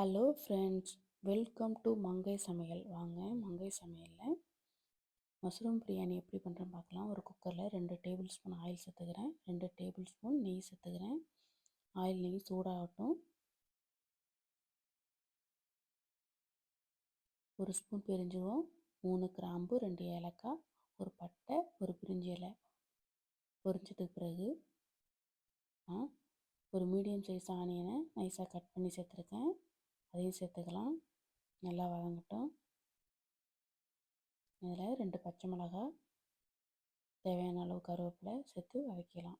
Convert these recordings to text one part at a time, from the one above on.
Hello friends, welcome to மங்கை சமையல். வாங்க மங்கை சமையலில் மஷ்ரூம் பிரியாணி எப்படி பண்ணுறேன்னு பார்க்கலாம். ஒரு குக்கரில் 2 டேபிள் ஸ்பூன் ஆயில் சேர்த்துக்கிறேன், 2 டேபிள் ஸ்பூன் நெய் சேர்த்துக்கிறேன். ஆயில் நெய் சூடாகட்டும். 1 ஸ்பூன் பெருஞ்சீரகம், 3 கிராம்பு, 2 ஏலக்காய், ஒரு பட்டை, ஒரு பிரிஞ்சி இலை பொரிஞ்சதுக்கு பிறகு ஒரு மீடியம் சைஸ் ஆனியனை நைஸாக கட் பண்ணி சேர்த்துருக்கேன். அதையும் சேர்த்துக்கலாம். நல்லா வதங்கட்டும். இதில் 2 பச்சை மிளகாய், தேவையான அளவு கருவேப்பிலை சேர்த்து வதக்கலாம்.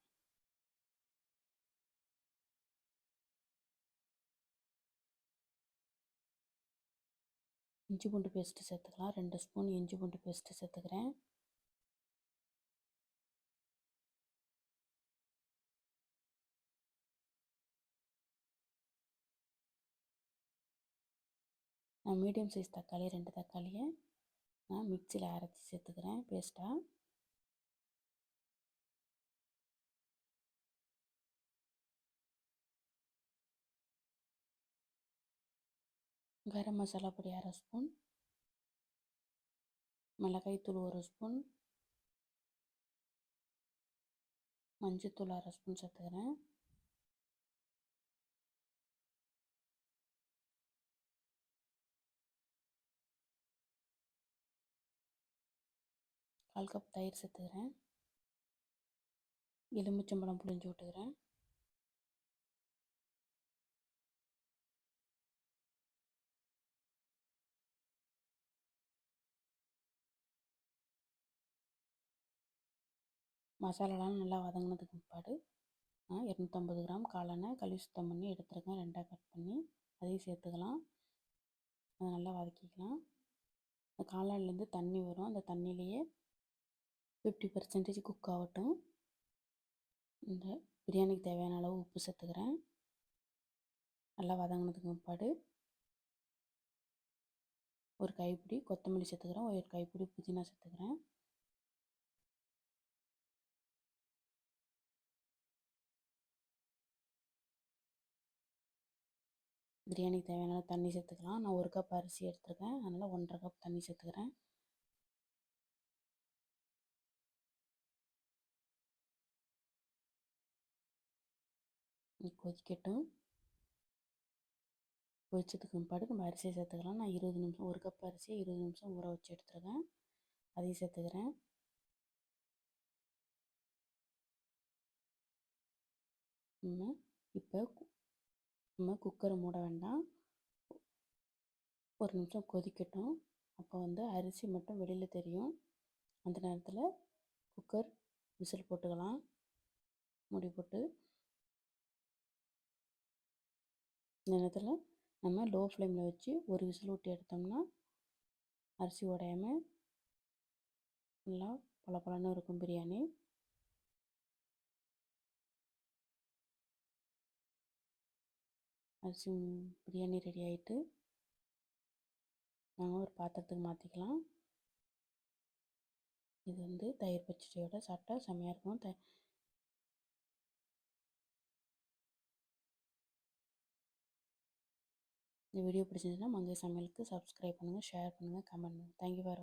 இஞ்சி பூண்டு பேஸ்ட்டு சேர்த்துக்கலாம். 2 ஸ்பூன் இஞ்சி பூண்டு பேஸ்ட்டு சேர்த்துக்கிறேன். நான் மீடியம் சைஸ் தக்காளி 2 தக்காளியை நான் மிக்சியில் அரைச்சி சேர்த்துக்கிறேன் பேஸ்ட்டாக. கரம் மசாலா பொடி 1/2 ஸ்பூன், மிளகாய்த்தூள் 1 ஸ்பூன், மஞ்சள்தூள் 1/2 ஸ்பூன் சேர்த்துக்கிறேன். கால் கப் தயிர் சேர்த்துக்கிறேன். எலுமிச்சம்பழம் புழிஞ்சு விட்டுக்கிறேன். மசாலாலாம் நல்லா வதங்கினதுக்கு பிற்பாடு நான் 250 கிராம் காளானை கழுவி சுத்தம் பண்ணி எடுத்துருக்கேன். 2ஆக கட் பண்ணி அதையும் சேர்த்துக்கலாம். அதை நல்லா வதக்கிக்கலாம். அந்த காளான்லேருந்து தண்ணி வரும், அந்த தண்ணியிலையே 50% குக் ஆகட்டும். இந்த பிரியாணிக்கு தேவையான அளவு உப்பு சேர்த்துக்கிறேன். நல்லா வதங்கினதுக்கு பிற்பாடு ஒரு கைப்பிடி கொத்தமல்லி சேர்த்துக்கிறேன், ஒரு கைப்பிடி புதினா சேர்த்துக்கிறேன். பிரியாணிக்கு தேவையான தண்ணி சேர்த்துக்கலாம். நான் 1 கப் அரிசி எடுத்துருக்கேன், அதனால் 1.5 கப் தண்ணி சேர்த்துக்கிறேன். கொதிக்கட்டும். கொதிச்சதுக்கு பிற்பாடு நம்ம அரிசியை சேர்த்துக்கலாம். நான் 20 நிமிஷம் 1 கப் அரிசியை 20 நிமிஷம் ஊற வச்சு எடுத்துருக்கேன். அதையும் சேர்த்துக்கிறேன். இப்போ நம்ம குக்கரை மூட வேண்டாம், 1 நிமிஷம் கொதிக்கட்டும். அப்போ அரிசி மட்டும் வெளியில் தெரியும். அந்த நேரத்தில் குக்கர் விசில் போட்டுக்கலாம். மூடி போட்டு இந்த நேரத்தில் நம்ம லோ ஃப்ளேமில் வச்சு ஒரு விசில் விட்டு எடுத்தோம்னா அரிசி உடையாமல் நல்லா பளபளன்னு இருக்கும் பிரியாணி. அரிசி பிரியாணி ரெடி ஆகிட்டு நாங்கள் ஒரு பாத்திரத்துக்கு மாற்றிக்கலாம். இது தயிர் பச்சடியோடு சாப்பிட்டா செம்மையாக இருக்கும். இந்த வீடியோ பிடிச்சிருந்துச்சுன்னா மங்கை சமையலுக்கு சப்ஸ்கிரைப் பண்ணுங்கள், ஷேர் பண்ணுங்கள், கமெண்ட் பண்ணுங்கள். Thank you for